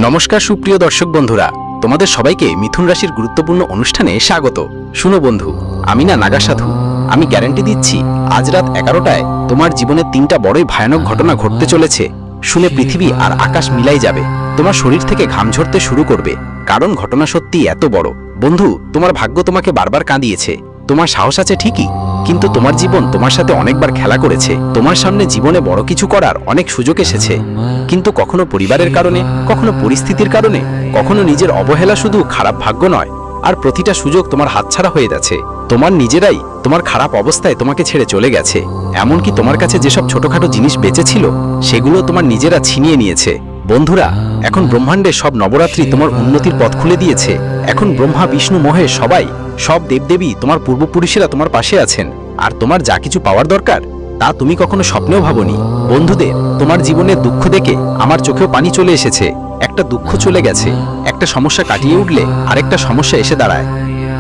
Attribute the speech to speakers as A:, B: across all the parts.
A: নমস্কার সুপ্রিয় দর্শক বন্ধুরা, তোমাদের সবাইকে মিথুন রাশির গুরুত্বপূর্ণ অনুষ্ঠানে স্বাগত। শুনো বন্ধু, আমি না নাগা সাধু, আমি গ্যারান্টি দিচ্ছি আজ রাত 11টায় তোমার জীবনে 3টা বড়ই ভয়ানক ঘটনা ঘটতে চলেছে। শুনে পৃথিবী আর আকাশ মিলাই যাবে, তোমার শরীর থেকে ঘাম ঝরতে শুরু করবে, কারণ ঘটনা সত্যি এত বড়। বন্ধু, তোমার ভাগ্য তোমাকে বারবার কাঁদিয়েছে, তোমার সাহস আছে ঠিকই, কিন্তু তোমার জীবন তোমার সাথে অনেকবার খেলা করেছে। তোমার সামনে জীবনে বড় কিছু করার অনেক সুযোগ এসেছে, কিন্তু কখনো পরিবারের কারণে, কখনো পরিস্থিতির কারণে, কখনো নিজের অবহেলা। শুধু খারাপ ভাগ্য নয়, আর প্রতিটা সুযোগ তোমার হাতছাড়া হয়ে যাচ্ছে। তোমার নিজেরাই তোমার খারাপ অবস্থায় তোমাকে ছেড়ে চলে গেছে। এমনকি তোমার কাছে যেসব ছোটখাটো জিনিস বেঁচে ছিল সেগুলো তোমার নিজেরা ছিনিয়ে নিয়েছে। বন্ধুরা, এখন ব্রহ্মাণ্ডের সব নবরাত্রি তোমার উন্নতির পথ খুলে দিয়েছে। এখন ব্রহ্মা, বিষ্ণু, মহেশ, সব দেবদেবী, তোমার পূর্বপুরুষেরা তোমার পাশে আছেন, আর তোমার যা কিছু পাওয়ার দরকার তা তুমি কখনো স্বপ্নেও ভাবনি। বন্ধুদের, তোমার জীবনের দুঃখ দেখে আমার চোখেও পানি চলে এসেছে। একটা দুঃখ চলে গেছে, একটা সমস্যা কাটিয়ে উঠলে আরেকটা সমস্যা এসে দাঁড়ায়।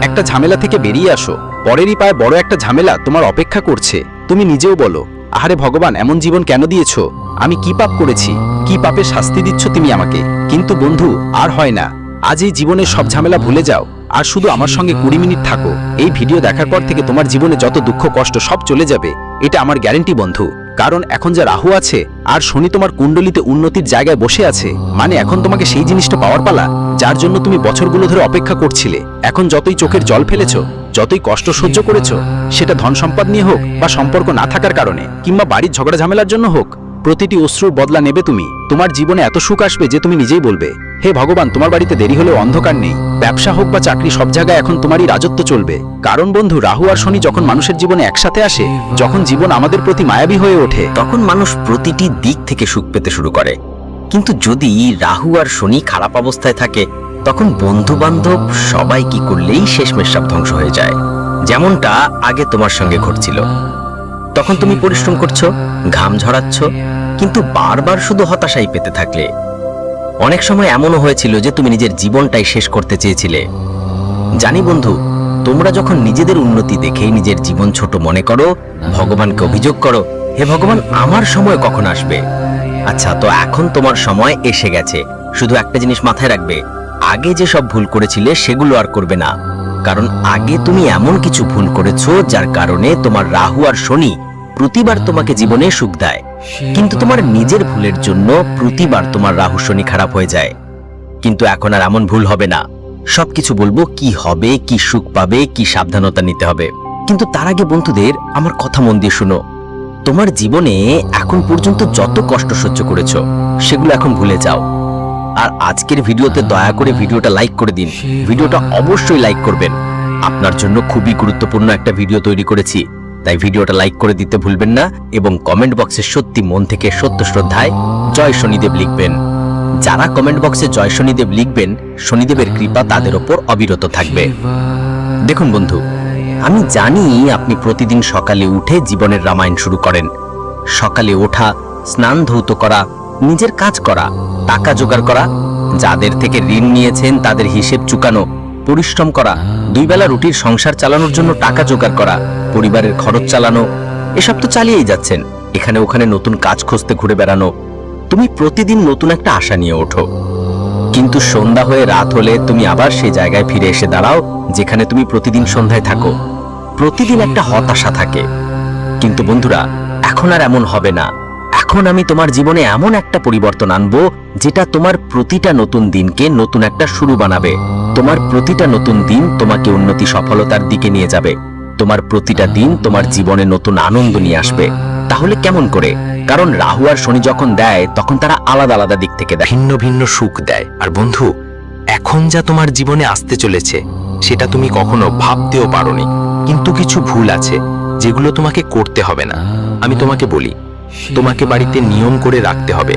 A: একটা ঝামেলা থেকে বেরিয়ে আসো, পরেরই পায়ে বড় একটা ঝামেলা তোমার অপেক্ষা করছে। তুমি নিজেও বলো, আহারে ভগবান, এমন জীবন কেন দিয়েছো? আমি কি পাপ করেছি? কি পাপের শাস্তি দিচ্ছ তুমি আমাকে? কিন্তু বন্ধু, আর হয় না। আজ এই জীবনের সব ঝামেলা ভুলে যাও, আর শুধু আমার সঙ্গে 20 মিনিট থাকো। এই ভিডিও দেখার পর থেকে তোমার জীবনে যত দুঃখ কষ্ট সব চলে যাবে, এটা আমার গ্যারান্টি বন্ধু। কারণ এখন যা রাহু আছে আর শনি তোমার কুণ্ডলিতে উন্নতির জায়গায় বসে আছে, মানে এখন তোমাকে সেই জিনিসটা পাওয়ার পালা যার জন্য তুমি বছরগুলো ধরে অপেক্ষা করছিলে। এখন যতই চোখের জল ফেলেছো, যতই কষ্ট সহ্য করেছো, সেটা ধন সম্পদ নিয়ে হোক, বা সম্পর্ক না থাকার কারণে, কিংবা বাড়ির ঝগড়া ঝামেলার জন্য হোক, প্রতিটি অশ্রুর বদলা নেবে তুমি। তোমার জীবনে এত সুখ আসবে যে তুমি নিজেই বলবে, হে ভগবান, তোমার বাড়িতে দেরি হলেও অন্ধকার নেই। ব্যবসা হোক বা চাকরি, সব জায়গায় এখন তোমারই রাজত্ব চলবে। কারণ বন্ধু, রাহু আর শনি যখন মানুষের জীবনে একসাথে আসে, যখন জীবন আমাদের প্রতি মায়াবী হয়ে ওঠে,
B: তখন মানুষ প্রতিটি দিক থেকে সুখ পেতে শুরু করে। কিন্তু যদি রাহু আর শনি খারাপ অবস্থায় থাকে, তখন বন্ধু বান্ধব সবাই কি করলেই শেষমেশ সব ধ্বংস হয়ে যায়। যেমনটা আগে তোমার সঙ্গে ঘটছিল। তখন তুমি পরিশ্রম করছো, ঘাম ঝরাচ্ছ, কিন্তু বারবার শুধু হতাশাই পেতে থাকলে। অনেক সময় এমনও হয়েছিল যে তুমি নিজের জীবনটাই শেষ করতে চেয়েছিলে। জানি বন্ধু, তোমরা যখন নিজেদের উন্নতি দেখে নিজের জীবন ছোট মনে করো, ভগবানকে অভিযোগ করো, হে ভগবান, আমার সময় কখন আসবে? আচ্ছা, তো এখন তোমার সময় এসে গেছে। শুধু একটা জিনিস মাথায় রাখবে, আগে যে সব ভুল করেছিলে সেগুলো আর করবে না। কারণ আগে তুমি এমন কিছু ভুল করেছো যার কারণে তোমার রাহু আর শনি প্রতিবার তোমাকে জীবনে সুখ দেয়, কিন্তু তোমার নিজের ভুলের জন্য প্রতিবার তোমার রাহু শনি খারাপ হয়ে যায়। কিন্তু এখন আর এমন ভুল হবে না। সবকিছু বলবো, কি হবে, কি সুখ পাবে, কি সাবধানতা নিতে হবে। কিন্তু তার আগে বন্ধুদের, আমার কথা মন দিয়ে শুনো। তোমার জীবনে এখন পর্যন্ত যত কষ্ট সহ্য করেছো সেগুলো এখন ভুলে যাও। আর আজকের ভিডিওতে দয়া করে ভিডিওটা লাইক করে দিন। ভিডিওটা অবশ্যই লাইক করবেন। আপনার জন্য খুবই গুরুত্বপূর্ণ একটা ভিডিও তৈরি করেছি, তাই ভিডিওটা লাইক করে দিতে ভুলবেন না, এবং কমেন্ট বক্সে সত্যি মন থেকে সত্য শ্রদ্ধায় জয় শনিদেব লিখবেন। যারা কমেন্ট বক্সে জয় শনিদেব লিখবেন, শনিদেবের কৃপা তাদের ওপর অবিরত থাকবে। দেখুন বন্ধু, আমি জানি আপনি প্রতিদিন সকালে উঠে জীবনের রামায়ণ শুরু করেন। সকালে ওঠা, স্নান ধৌত করা, নিজের কাজ করা, টাকা জোগাড় করা, যাদের থেকে ঋণ নিয়েছেন তাদের হিসেব চুকানো, পরিশ্রম করা, 2 বেলা রুটির সংসার চালানোর জন্য টাকা জোগাড় করা, পরিবারের খরচ চালানো, এসব তো চালিয়েই যাচ্ছেন। এখানে ওখানে নতুন কাজ খুঁজতে ঘুরে বেড়ানো। তুমি প্রতিদিন নতুন একটা আশা নিয়ে ওঠো, কিন্তু সন্ধ্যা হয়ে রাত হলে তুমি আবার সেই জায়গায় ফিরে এসে দাঁড়াও যেখানে তুমি প্রতিদিন সন্ধ্যায় থাকো। প্রতিদিন একটা হতাশা থাকে। কিন্তু বন্ধুরা, এখন আর এমন হবে না। এখন আমি তোমার জীবনে এমন একটা পরিবর্তন আনবো যেটা তোমার প্রতিটা নতুন দিনকে নতুন একটা শুরু বানাবে। তোমার প্রতিটা নতুন দিন তোমাকে উন্নতি, সফলতার দিকে নিয়ে যাবে। তোমার প্রতিটা দিন তোমার জীবনে নতুন আনন্দ নিয়ে আসবে। তাহলে কেমন করে? কারণ রাহু আর শনি যখন দেয়, তখন তারা আলাদা আলাদা দিক থেকে দেয়,
A: ভিন্ন ভিন্ন সুখ দেয়। আর বন্ধু, এখন যা তোমার জীবনে আসতে চলেছে সেটা তুমি কখনো ভাবতেও পারোনি। কিন্তু কিছু ভুল আছে যেগুলো তোমাকে করতে হবে না। আমি তোমাকে বলি, তোমাকে বাড়িতে নিয়ম করে রাখতে হবে।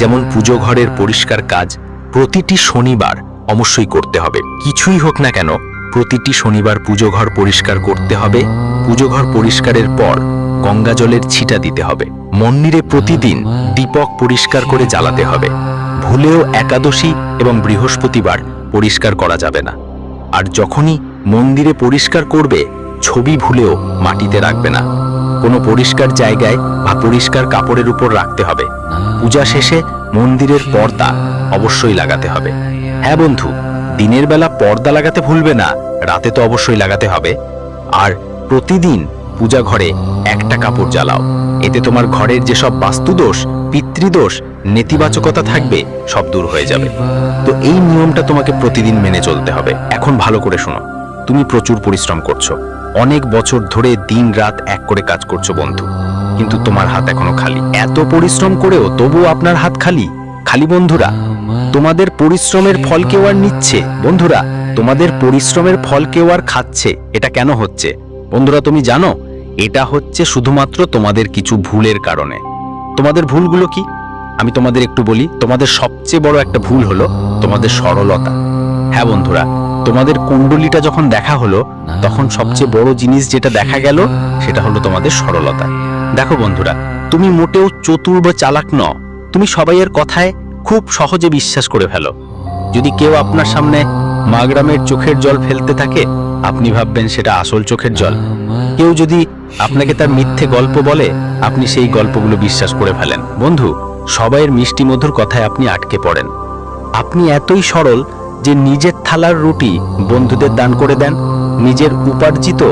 A: যেমন পুজো ঘরের পরিষ্কার কাজ প্রতিটি শনিবার অবশ্যই করতে হবে। কিছুই হোক না কেন, প্রতিটি শনিবার পুজো ঘর পরিষ্কার করতে হবে। পুজো ঘর পরিষ্কারের পর গঙ্গা জলের ছিটা দিতে হবে। মন্দিরে প্রতিদিন দীপক পরিষ্কার করে জ্বালাতে হবে। ভুলেও একাদশী এবং বৃহস্পতিবার পরিষ্কার করা যাবে না। আর যখনই মন্দিরে পরিষ্কার করবে, ছবি ভুলেও মাটিতে রাখবে না। কোনো পরিষ্কার জায়গায় বা পরিষ্কার কাপড়ের উপর রাখতে হবে। পূজা শেষে মন্দিরের পর্দা অবশ্যই লাগাতে হবে। হ্যাঁ বন্ধু, দিনের বেলা পর্দা লাগাতে ভুলবে না, রাতে তো অবশ্যই লাগাতে হবে। আর প্রতিদিন পূজা ঘরে একটা কাপড় জ্বালাও, এতে তোমার ঘরের যেসব বাস্তুদোষ, পিতৃদোষ, নেতিবাচকতা থাকবে সব দূর হয়ে যাবে। তো এই নিয়মটা তোমাকে প্রতিদিন মেনে চলতে হবে। এখন ভালো করে শোনো, তুমি প্রচুর পরিশ্রম করছো, অনেক বছর ধরে দিন রাত এক করে কাজ করছো বন্ধু, কিন্তু তোমার হাত এখনো খালি। এত পরিশ্রম করেও তবুও আপনার হাত খালি খালি। বন্ধুরা, তোমাদের পরিশ্রমের ফল কেউ আর নিচ্ছে? বন্ধুরা, তোমাদের পরিশ্রমের ফল কেউ আর খাচ্ছে? এটা কেন হচ্ছে বন্ধুরা তুমি জানো? এটা হচ্ছে শুধুমাত্র তোমাদের কিছু ভুলের কারণে। তোমাদের ভুলগুলো কি আমি তোমাদের একটু বলি। তোমাদের সবচেয়ে বড় একটা ভুল হলো তোমাদের সরলতা। হ্যাঁ বন্ধুরা, তোমাদের কুণ্ডলিটা যখন দেখা হলো তখন সবচেয়ে বড় জিনিস যেটা দেখা গেল সেটা হলো তোমাদের সরলতা। দেখো বন্ধুরা, তুমি মোটেও চতুর বা চালাক নও। তুমি সবাইয়ের কথায় খুব সহজে বিশ্বাস করে ফেলো। যদি কেউ আপনার সামনে মাগরামের চোখের জল ফেলতে থাকে, আপনি ভাববেন সেটা আসল চোখের জল। কেউ যদি আপনাকে তার মিথ্যে গল্প বলে, আপনি সেই গল্পগুলো বিশ্বাস করে ফেলেন। বন্ধু, সবাইয়ের মিষ্টি মধুর কথায় আপনি আটকে পড়েন। আপনি এতই সরল যে নিজের থালার রুটি বন্ধুদের দান করে দেন। নিজের উপার্জিত,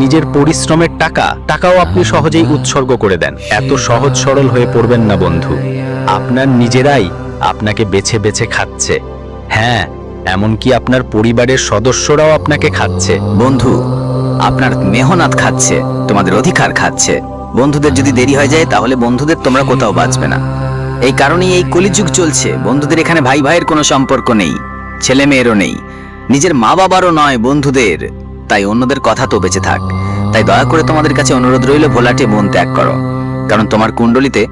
A: নিজের পরিশ্রমের টাকাও আপনি সহজেই উৎসর্গ করে দেন। এত সহজ সরল হয়ে পড়বেন না বন্ধু। আপনার নিজেরাই আপনাকে বেছে বেছে খাচ্ছে। হ্যাঁ, এমনকি আপনার পরিবারের সদস্যরাও আপনাকে খাচ্ছে।
B: বন্ধু, আপনার মেহনত খাচ্ছে, তোমাদের অধিকার খাচ্ছে। বন্ধুদের যদি দেরি হয়ে যায় তাহলে বন্ধুদের তোমরা কোথাও বাঁচবে না। এই কারণেই এই কলিযুগ চলছে। বন্ধুদের এখানে ভাই ভাইয়ের কোনো সম্পর্ক নেই, ছেলে মেয়েরও নেই, নিজের মা বাবারও নয়, বন্ধুদের। তাই অন্যদের কথা তো বেঁচে থাক। তাই দয়া করে তোমাদের কাছে অনুরোধ রইল, ভোলাটে মন ত্যাগ করো। কারণ তোমার কুণ্ডলিতে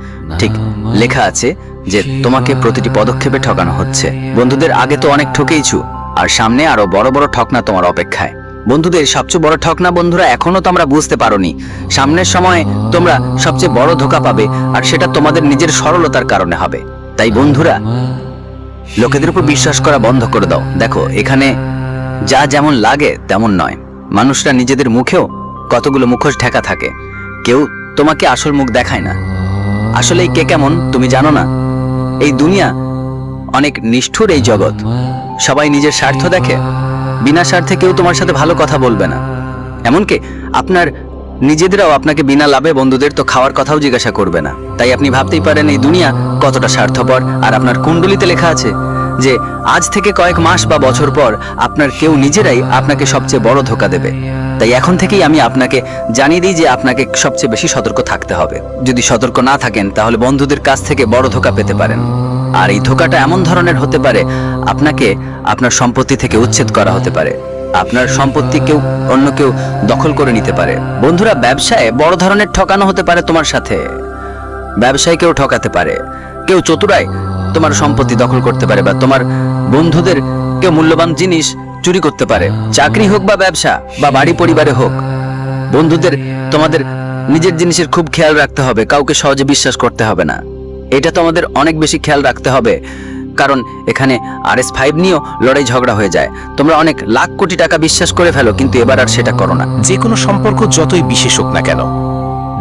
B: ঠিক লেখা আছে যে তোমাকে প্রতিটি পদক্ষেপে ঠকানো হচ্ছে। বন্ধুদের আগে তো অনেক ঠকেইছো, আর সামনে আরো বড় বড় ঠকনা তোমার অপেক্ষায়। বন্ধুদের সবচেয়ে বড় ঠকনা বন্ধুরা এখনো তোমরা বুঝতে পারোনি। সামনের সময়ে তোমরা সবচেয়ে বড় ধোঁকা পাবে, আর সেটা তোমাদের নিজের সরলতার কারণে হবে। তাই বন্ধুরা, লোকেদের উপর বিশ্বাস করা বন্ধ করে দাও। দেখো, এখানে যা যেমন লাগে তেমন নয়। মানুষরা নিজেদের মুখেও কতগুলো মুখোশ ঢাকা থাকে। কেউ তোমাকে আসল মুখ দেখায় না। আসলে কে কেমন তুমি জানো না। এই দুনিয়া অনেক নিষ্ঠুর, এই জগৎ। সবাই নিজের স্বার্থ দেখে, বিনা স্বার্থে কেউ তোমার সাথে ভালো কথা বলবে না। এমনকি আপনার নিজেদেরও আপনাকে বিনা লাভে বন্ধুদের তো খাওয়ার কথাও জিজ্ঞাসা করবে না। তাই আপনি ভাবতেই পারেন এই দুনিয়া কতটা স্বার্থপর। আর আপনার কুণ্ডলিতে লেখা আছে যে আজ থেকে কয়েক মাস বা বছর পর আপনার কেউ নিজেরাই আপনাকে সবচেয়ে বড় ধোঁকা দেবে। তাই এখন থেকেই আমি আপনাকে জানিয়ে দিই যে আপনাকে সবচেয়ে বেশি সতর্ক থাকতে হবে। যদি সতর্ক না থাকেন তাহলে বন্ধুদের কাছ থেকে বড় ধোঁকা পেতে পারেন। আর এই ধোঁকাটা এমন ধরনের হতে পারে, আপনাকে আপনার সম্পত্তি থেকে উচ্ছেদ করা হতে পারে। আপনার সম্পত্তি অন্য কেউ দখল করে নিতে পারে। বন্ধুরা, ব্যবসায় বড় ধরনের ঠকানো হতে পারে তোমার সাথে। ব্যবসায় কেউ ঠকাতে পারে, কেউ চতুরায় তোমার সম্পত্তি দখল করতে পারে, বা তোমার বন্ধুদের কেউ মূল্যবান জিনিস চুরি করতে পারে। চাকরি হোক বা ব্যবসা বা বাড়ি পরিবারে হোক, বন্ধুদের তোমাদের নিজের জিনিসের খুব খেয়াল রাখতে হবে। কাউকে সহজে বিশ্বাস করতে হবে না। এটা তোমাদের অনেক বেশি খেয়াল রাখতে হবে, কারণ এখানে RS5 নিয়েও লড়াই ঝগড়া হয়ে যায়। তোমরা অনেক লাখ কোটি টাকা বিশ্বাস করে ফেলো, কিন্তু এবার আর সেটা করো না।
A: যে কোনো সম্পর্ক যতই বিশেষ হোক না কেন,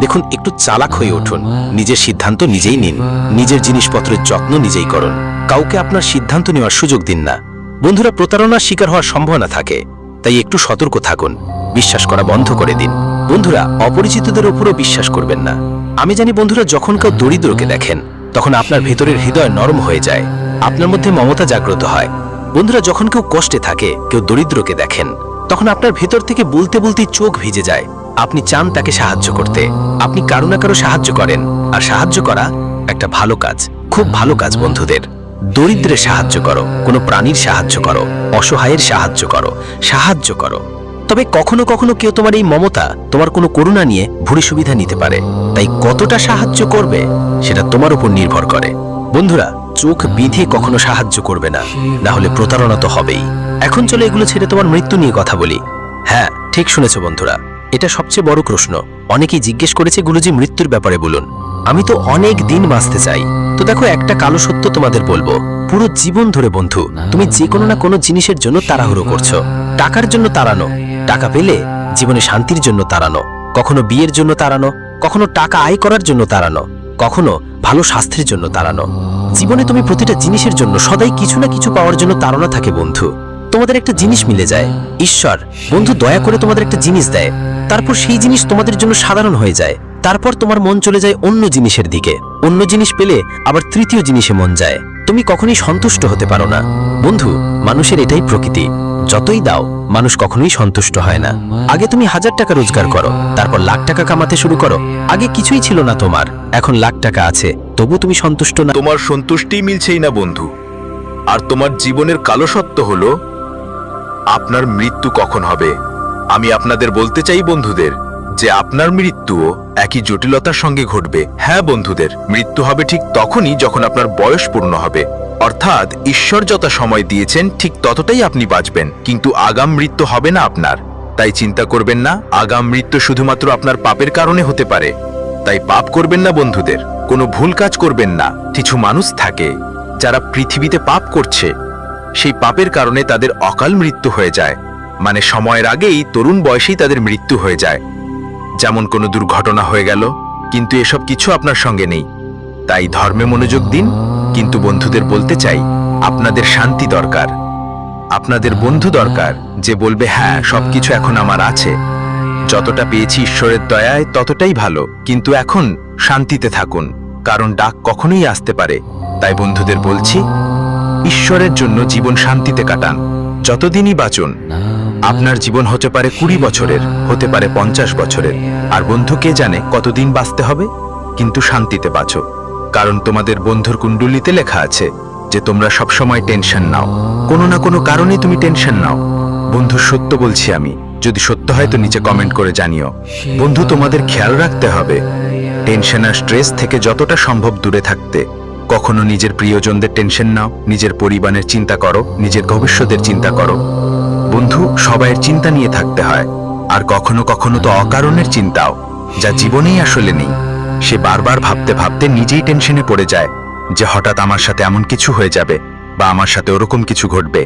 A: দেখুন, একটু চালাক হয়ে উঠুন। নিজের সিদ্ধান্ত নিজেই নিন, নিজের জিনিসপত্রের যত্ন নিজেই করুন। কাউকে আপনার সিদ্ধান্ত নেওয়ার সুযোগ দিন না। বন্ধুরা, প্রতারণার শিকার হওয়ার সম্ভাবনা থাকে, তাই একটু সতর্ক থাকুন। বিশ্বাস করা বন্ধ করে দিন। বন্ধুরা, অপরিচিতদের উপরও বিশ্বাস করবেন না। আমি জানি বন্ধুরা, যখন কেউ দরিদ্রকে দেখেন তখন আপনার ভেতরের হৃদয় নরম হয়ে যায়, আপনার মধ্যে মমতা জাগ্রত হয়। বন্ধুরা, যখন কেউ কষ্টে থাকে, কেউ দরিদ্রকে দেখেন, তখন আপনার ভেতর থেকে বলতে বলতে চোখ ভিজে যায়। আপনি চান তাকে সাহায্য করতে। আপনি কারো না কারো সাহায্য করেন, আর সাহায্য করা একটা ভালো কাজ, খুব ভালো কাজ। বন্ধুদের, দরিদ্রের সাহায্য করো, কোনো প্রাণীর সাহায্য করো, অসহায়ের সাহায্য করো। তবে কখনো কখনো কেউ তোমার এই মমতা, তোমার কোনো করুণা নিয়ে ভুরি সুবিধা নিতে পারে। তাই কতটা সাহায্য করবে সেটা তোমার উপর নির্ভর করে। বন্ধুরা, চোখ বিধে কখনো সাহায্য করবে না, না হলে প্রতারণা তো হবেই। এখন চলো এগুলো ছেড়ে তোমার মৃত্যু নিয়ে কথা বলি। হ্যাঁ, ঠিক শুনেছো বন্ধুরা, এটা সবচেয়ে বড় প্রশ্ন। অনেকেই জিজ্ঞেস করেছে, গুরুজি মৃত্যুর ব্যাপারে বলুন। আমি তো অনেক দিন বাঁচতে চাই। তো দেখো, একটা কালো সত্য তোমাদের বলবো, পুরো জীবন ধরে বন্ধু তুমি যে কোনো না কোনো জিনিসের জন্য তাড়াহুড়ো করছো। টাকার জন্য তাড়ানো, টাকা পেলে জীবনে শান্তির জন্য তাড়ানো, কখনো বিয়ের জন্য তাড়ানো, কখনো টাকা আয় করার জন্য তাড়ানো, কখনো ভালো স্বাস্থ্যের জন্য তাড়ানো। জীবনে তুমি প্রতিটা জিনিসের জন্য সদাই কিছু না কিছু পাওয়ার জন্য তাড়না থাকে বন্ধু। তোমাদের একটা জিনিস মিলে যায়, ঈশ্বর বন্ধু দয়া করে তোমাদের একটা জিনিস দেয়, তারপর সেই জিনিস তোমাদের জন্য সাধারণ হয়ে যায়। তারপর তোমার মন চলে যায় অন্য জিনিসের দিকে, অন্য জিনিস পেলে আবার তৃতীয় জিনিসে মন যায়। তুমি কখনোই সন্তুষ্ট হতে পারো না বন্ধু। মানুষের এটাই প্রকৃতি, যতই দাও মানুষ কখনোই সন্তুষ্ট হয় না। আগে তুমি 1000 টাকা রোজগার করো, তারপর লাখ টাকা কামাতে শুরু করো। আগে কিছুই ছিল না তোমার, এখন লাখ টাকা আছে, তবু তুমি সন্তুষ্ট না।
C: তোমার সন্তুষ্টি মিলছেই না বন্ধু। আর তোমার জীবনের কালো সত্য হলো আপনার মৃত্যু কখন হবে। আমি আপনাদের বলতে চাই বন্ধুদের যে আপনার মৃত্যুও একই জটিলতার সঙ্গে ঘটবে। হ্যাঁ বন্ধুদের, মৃত্যু হবে ঠিক তখনই যখন আপনার বয়স পূর্ণ হবে। অর্থাৎ ঈশ্বর যত সময় দিয়েছেন ঠিক ততটাই আপনি বাঁচবেন, কিন্তু আগাম মৃত্যু হবে না আপনার। তাই চিন্তা করবেন না, আগাম মৃত্যু শুধুমাত্র আপনার পাপের কারণে হতে পারে। তাই পাপ করবেন না বন্ধুদের, কোনো ভুল কাজ করবেন না। কিছু মানুষ থাকে যারা পৃথিবীতে পাপ করছে, সেই পাপের কারণে তাদের অকাল মৃত্যু হয়ে যায়, মানে সময়ের আগেই তরুণ বয়সেই তাদের মৃত্যু হয়ে যায়। যেমন কোনো দুর্ঘটনা হয়ে গেল, কিন্তু এসব কিছু আপনার সঙ্গে নেই। তাই ধর্মে মনোযোগ দিন। কিন্তু বন্ধুদের বলতে চাই, আপনাদের শান্তি দরকার, আপনাদের বন্ধু দরকার যে বলবে হ্যাঁ সবকিছু এখন আমার আছে, যতটা পেয়েছি ঈশ্বরের দয়ায় ততটাই ভালো, কিন্তু এখন শান্তিতে থাকুন, কারণ ডাক কখনোই আসতে পারে। তাই বন্ধুদের বলছি, ঈশ্বরের জন্য জীবন শান্তিতে কাটান, যতদিনই বাঁচুন। আপনার জীবন হতে পারে 20 বছরের, হতে পারে 50 বছরের। আর বন্ধু কে জানে কতদিন বাঁচতে হবে, কিন্তু শান্তিতে বাঁচো। কারণ তোমাদের বন্ধুর কুণ্ডলিতে লেখা আছে যে তোমরা সবসময় টেনশন নাও, কোনো না কোনো কারণে তুমি টেনশন নাও। বন্ধু সত্য বলছি আমি, যদি সত্য হয় তো নিচে কমেন্ট করে জানিও। বন্ধু তোমাদের খেয়াল রাখতে হবে টেনশন আর স্ট্রেস থেকে যতটা সম্ভব দূরে থাকতে। কখনো নিজের প্রিয়জনদের টেনশন নাও, নিজের পরিবারের চিন্তা করো, নিজের ভবিষ্যতের চিন্তা করো। বন্ধু সবাইয়ের চিন্তা নিয়ে থাকতে হয়, আর কখনো কখনো তো অকারণের চিন্তাও, যা জীবনেই আসলে নেই। সে বারবার ভাবতে ভাবতে নিজেই টেনশনে পড়ে যায় যে হঠাৎ আমার সাথে এমন কিছু হয়ে যাবে বা আমার সাথে ওরকম কিছু ঘটবে।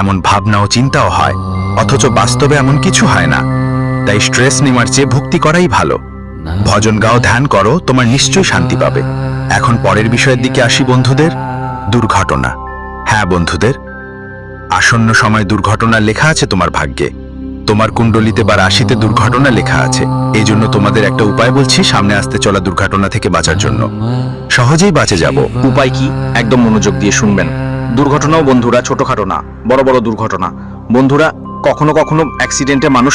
C: এমন ভাবনা ও চিন্তাও হয়, অথচ বাস্তবে এমন কিছু হয় না। তাই স্ট্রেস নেওয়ার চেয়ে ভক্তি করাই ভালো। ভজন গাও, ধ্যান করো, তোমার নিশ্চয়ই শান্তি পাবে। এখন পরের বিষয়ের দিকে আসি বন্ধুদের, দুর্ঘটনা। হ্যাঁ বন্ধুদের, আসন্ন সময় দুর্ঘটনা লেখা আছে তোমার ভাগ্যে। তোমার কুণ্ডলিতে বা রাশিতে দুর্ঘটনা লেখা আছে। এই জন্য তোমাদের একটা উপায় বলছি সামনে আসতে চলা দুর্ঘটনা থেকে বাঁচার জন্য। সহজেই বাঁচে যাব।
A: উপায় কি? একদম মনোযোগ দিয়ে শুনবেন। দুর্ঘটনাও বন্ধুরা ছোটখাটো না, বড় বড় দুর্ঘটনা। বন্ধুরা কখনো কখনো অ্যাক্সিডেন্টে মানুষ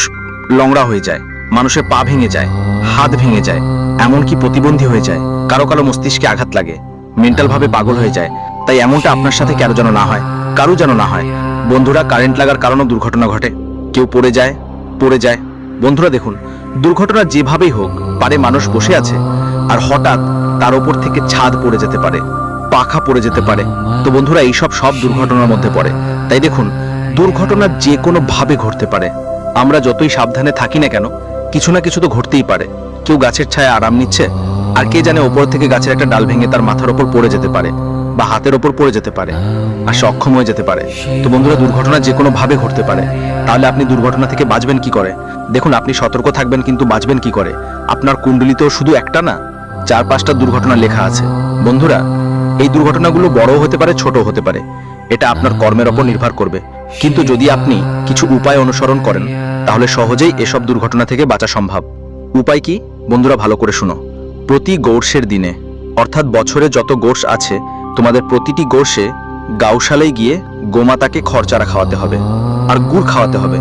A: লংড়া হয়ে যায়, মানুষের পা ভেঙে যায়, হাত ভেঙে যায়, এমনকি প্রতিবন্ধী হয়ে যায়। কারো কারো মস্তিষ্কে আঘাত লাগে, মেন্টাল ভাবে পাগল হয়ে যায়। তাই এমনটা আপনার সাথে কারো যেন না হয়, কারো যেন না হয়। বন্ধুরা কারেন্ট লাগার কারণেও দুর্ঘটনা ঘটে, কেউ পড়ে যায়। বন্ধুরা দেখুন, দুর্ঘটনা যেভাবেই হোক, পারে মানুষ বসে আছে আর হঠাৎ তার উপর থেকে ছাদ পড়ে যেতে পারে, পাখা পড়ে যেতে পারে। তো বন্ধুরা এইসব সব দুর্ঘটনার মধ্যে পড়ে। তাই দেখুন, দুর্ঘটনা যে কোনো ভাবে ঘটতে পারে। আমরা যতই সাবধানে থাকি না কেন, কিছু না কিছু তো ঘটতেই পারে। কেউ গাছের ছায়া আরাম নিচ্ছে, আর কে জানে ওপর থেকে গাছের একটা ডাল ভেঙে তার মাথার ওপর পড়ে যেতে পারে বা হাতের ওপর পড়ে যেতে পারে, আর সে অক্ষম হয়ে যেতে পারে। তো বন্ধুরা দুর্ঘটনা যে কোনো ভাবে ঘটতে পারে। তাহলে আপনি দুর্ঘটনা থেকে বাঁচবেন কি করে? দেখুন, আপনি সতর্ক থাকবেন, কিন্তু বাঁচবেন কি করে? আপনার কুণ্ডলিতেও শুধু একটা না, 4-5টা দুর্ঘটনা লেখা আছে। বন্ধুরা এই দুর্ঘটনাগুলো বড়ও হতে পারে, ছোট হতে পারে। এটা আপনার কর্মের ওপর নির্ভর করবে। কিন্তু যদি আপনি কিছু উপায় অনুসরণ করেন, তাহলে সহজেই এসব দুর্ঘটনা থেকে বাঁচা সম্ভব। উপায় কি? বন্ধুরা ভালো করে শুনো। প্রতি গৌরসের দিনে, অর্থাৎ বছরে যত গৌরস আছে, তোমাদের প্রতিটি গৌরসে গাউশালায় গিয়ে গোমাতাকে খরচারা খাওয়াতে হবে আর গুড় খাওয়াতে হবে।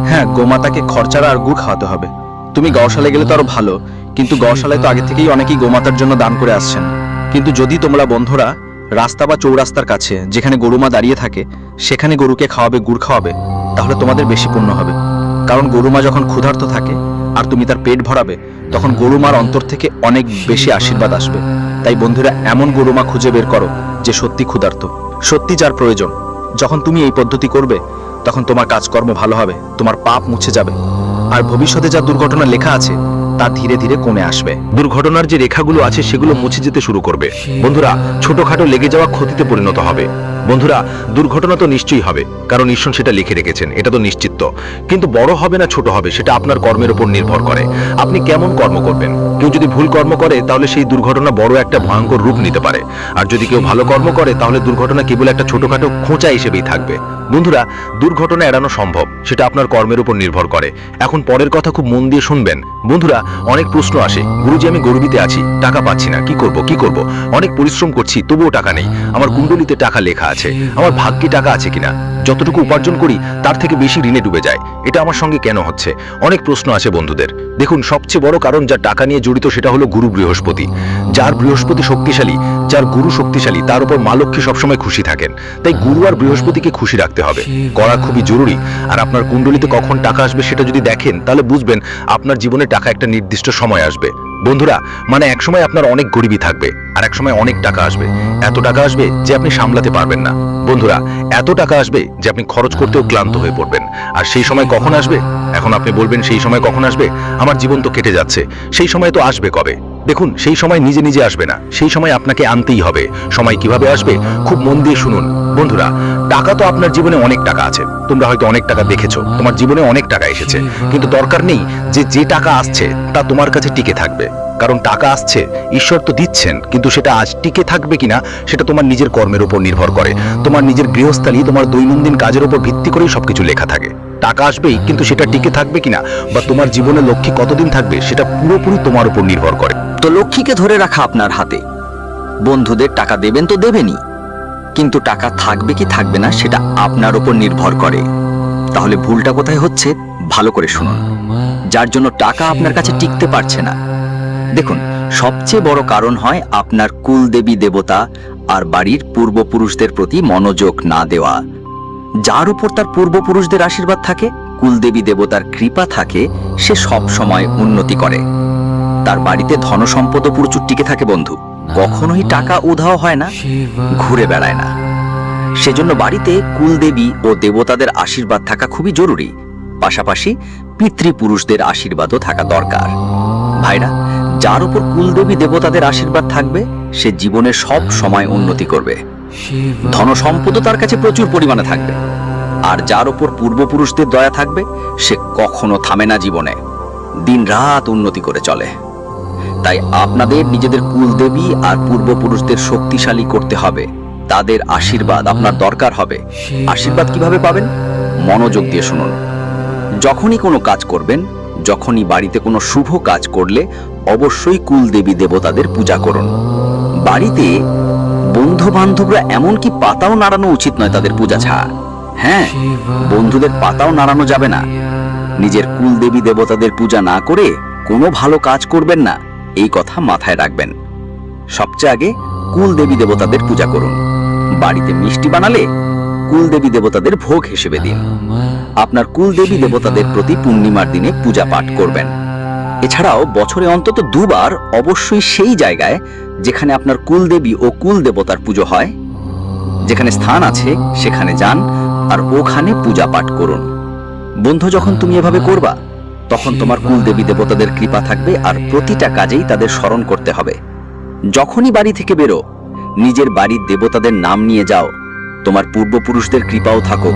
A: হ্যাঁ, গোমাতাকে খরচারা আর গুড় খাওয়াতে হবে। তুমি গৌশালায় গেলে তো আরো ভালো, কিন্তু গৌশালায় তো আগে থেকেই অনেকেই গোমাতার জন্য দান করে আসছেন। কিন্তু যদি তোমরা বন্ধুরা রাস্তা বা চৌরাস্তার কাছে যেখানে গরুমা দাঁড়িয়ে থাকে সেখানে গরুকে খাওয়াবে, গুড় খাওয়াবে, তাহলে তোমাদের বেশি পুণ্য হবে। কারণ গরুমা যখন ক্ষুধার্ত থাকে আর তুমি তার পেট ভরাবে, তখন গরুমার অন্তর থেকে অনেক বেশি আশীর্বাদ আসবে। তাই বন্ধুরা এমন গরুমা খুঁজে বের করো যে সত্যি ক্ষুধার্ত, সত্যি যার প্রয়োজন। যখন তুমি এই পদ্ধতি করবে, তখন তোমার কাজকর্ম ভালো হবে, তোমার পাপ মুছে যাবে, আর ভবিষ্যতে যা দুর্ঘটনা লেখা আছে তা ধীরে ধীরে কমে আসবে। দুর্ঘটনার যে রেখাগুলো আছে সেগুলো মুছে যেতে শুরু করবে। বন্ধুরা ছোটখাটো লেগে যাওয়া ক্ষতিতে পরিণত হবে।
C: বন্ধুরা, দুর্ঘটনা তো নিশ্চয়ই হবে, কারণ ঈশ্বর সেটা লিখে রেখেছেন, এটা তো নিশ্চিত। কিন্তু বড় হবে না ছোট হবে সেটা আপনার কর্মের উপর নির্ভর করে। আপনি কেমন কর্ম করবেন। কেউ যদি ভুল কর্ম করে তাহলে সেই দুর্ঘটনা বড় একটা ভয়ঙ্কর রূপ নিতে পারে, আর যদি কেউ ভালো কর্ম করে তাহলে দুর্ঘটনা কেবল একটা ছোটখাটো খোঁচা হিসেবেই থাকবে। বন্ধুরা, দুর্ঘটনা এড়ানো সম্ভব, সেটা আপনার কর্মের উপর নির্ভর করে। এখন পরের কথা খুব মন দিয়ে শুনবেন। বন্ধুরা, অনেক প্রশ্ন আসে, গুরুজি আমি গর্বিতে আছি, টাকা পাচ্ছি না, কি করব। অনেক পরিশ্রম করছি তবুও টাকা নেই, আমার কুণ্ডলিতে টাকা লেখা আছে, আমার ভাগ্যে টাকা আছে কিনা, যতটুকু উপার্জন করি তার থেকে বেশি ঋণে ডুবে যায়, এটা আমার সঙ্গে কেন হচ্ছে। অনেক প্রশ্ন আছে বন্ধুদের। দেখুন, সবচেয়ে বড় কারণ যা টাকা নিয়ে জড়িত সেটা হলো গুরু বৃহস্পতি। যার বৃহস্পতি শক্তিশালী, যার গুরু শক্তিশালী, তার উপর মা লক্ষ্মী সবসময় খুশি থাকেন। তাই গুরু আর বৃহস্পতিকে খুশি রাখতে হবে, করা খুবই জরুরি। আর আপনার কুণ্ডলিতে কখন টাকা আসবে সেটা যদি দেখেন তাহলে বুঝবেন আপনার জীবনে টাকা একটা নির্দিষ্ট সময় আসবে। বন্ধুরা, মানে একসময় আপনার অনেক গরিবী থাকবে আর একসময় অনেক টাকা আসবে, এত টাকা আসবে যে আপনি সামলাতে পারবেন না। বন্ধুরা, এত টাকা আসবে যে আপনি খরচ করতেও ক্লান্ত হয়ে পড়বেন। আর সেই সময় কখন আসবে? এখন আপনি বলবেন সেই সময় কখন আসবে, আমার জীবন তো কেটে যাচ্ছে, সেই সময় তো আসবে কবে? দেখুন, সেই সময় নিজে নিজে আসবে না, সেই সময় আপনাকে আনতেই হবে। সময় কিভাবে আসবে খুব মন দিয়ে শুনুন। বন্ধুরা, টাকা তো আপনার জীবনে অনেক টাকা আছে, তোমরা হয়তো অনেক টাকা দেখেছো, তোমার জীবনে অনেক টাকা এসেছে, কিন্তু দরকার নেই যে টাকা আসছে তা তোমার কাছে টিকে থাকবে। কারণ টাকা আসছে, ঈশ্বর তো দিচ্ছেন, কিন্তু সেটা আজ টিকে থাকবে কিনা সেটা তোমার নিজের কর্মের উপর নির্ভর করে। তোমার নিজের গৃহস্থালী, তোমার দৈনন্দিন কাজের উপর ভিত্তি করেই সবকিছু লেখা থাকে। টাকা আসবেই, কিন্তু সেটা টিকে থাকবে কিনা বা তোমার জীবনে লক্ষ্মী কতদিন থাকবে সেটা পুরোপুরি তোমার উপর নির্ভর করে।
B: তো লক্ষ্মীকে ধরে রাখা আপনার হাতে। বন্ধুদের টাকা দেবেন তো দেবেনই, কিন্তু টাকা থাকবে কি থাকবে না সেটা আপনার উপর নির্ভর করে। তাহলে ভুলটা কোথায় হচ্ছে ভালো করে শুনুন, যার জন্য টাকা আপনার কাছে টিকতে পারছে না। দেখুন, সবচেয়ে বড় কারণ হয় আপনার কুলদেবী দেবতা আর বাড়ির পূর্বপুরুষদের প্রতি মনোযোগ না দেওয়া। যার উপর তার পূর্বপুরুষদের আশীর্বাদ থাকে, কুলদেবী দেবতার কৃপা থাকে, সে সব সময় উন্নতি করে। তার বাড়িতে ধনসম্পদ প্রচুর টিকে থাকে বন্ধু, কখনোই টাকা উধাও হয় না, ঘুরে বেড়ায় না। সেজন্য বাড়িতে কুলদেবী ও দেবতাদের আশীর্বাদ থাকা খুবই জরুরি। পাশাপাশি পিতৃপুরুষদের আশীর্বাদও থাকা দরকার। ভাইরা, যার উপর কুলদেবী দেবতাদের আশীর্বাদ থাকবে সে জীবনে সব সময় উন্নতি করবে, ধনসম্পদ তার কাছে প্রচুর পরিমাণে থাকবে। আর যার উপর পূর্বপুরুষদের দয়া থাকবে সে কখনো থামে না, জীবনে দিন রাত উন্নতি করে চলে। তাই আপনাদের নিজেদের কুলদেবী আর পূর্বপুরুষদের শক্তিশালী করতে হবে, তাদের আশীর্বাদ আপনার দরকার হবে। আশীর্বাদ কিভাবে পাবেন? মনোযোগ দিয়ে শুনুন। যখনই কোনো কাজ করবেন, যখনই বাড়িতে কোনো শুভ কাজ করলে অবশ্যই কুলদেবী দেবতাদের পূজা করুন। বাড়িতে বন্ধু বান্ধবরা এমনকি পাতাও নাড়ানো উচিত নয় তাদের পূজা ছাড়া। হ্যাঁ, বন্ধুদের পাতাও নাড়ানো যাবে না। নিজের কুলদেবী দেবতাদের পূজা না করে কোনো ভালো কাজ করবেন না, এই কথা মাথায় রাখবেন। সবচেয়ে আগে কুলদেবী দেবতাদের পূজা করুন। বাড়িতে মিষ্টি বানালে কুলদেবী দেবতাদের ভোগ হিসেবে দিন। আপনার কুলদেবী দেবতাদের প্রতি পূর্ণিমার দিনে পূজা পাঠ করবেন। এছাড়াও বছরে অন্তত দুবার অবশ্যই সেই জায়গায় যেখানে আপনার কুলদেবী ও কুল দেবতার পুজো হয়, যেখানে স্থান আছে সেখানে যান আর ওখানে পূজা পাঠ করুন। বন্ধু, যখন তুমি এভাবে করবা তখন তোমার কুলদেবী দেবতাদের কৃপা থাকবে আর প্রতিটা কাজেই তাদের স্মরণ করতে হবে। যখনই বাড়ি থেকে বেরো নিজের বাড়ির দেবতাদের নাম নিয়ে যাও, তোমার পূর্বপুরুষদের কৃপাও থাকুক।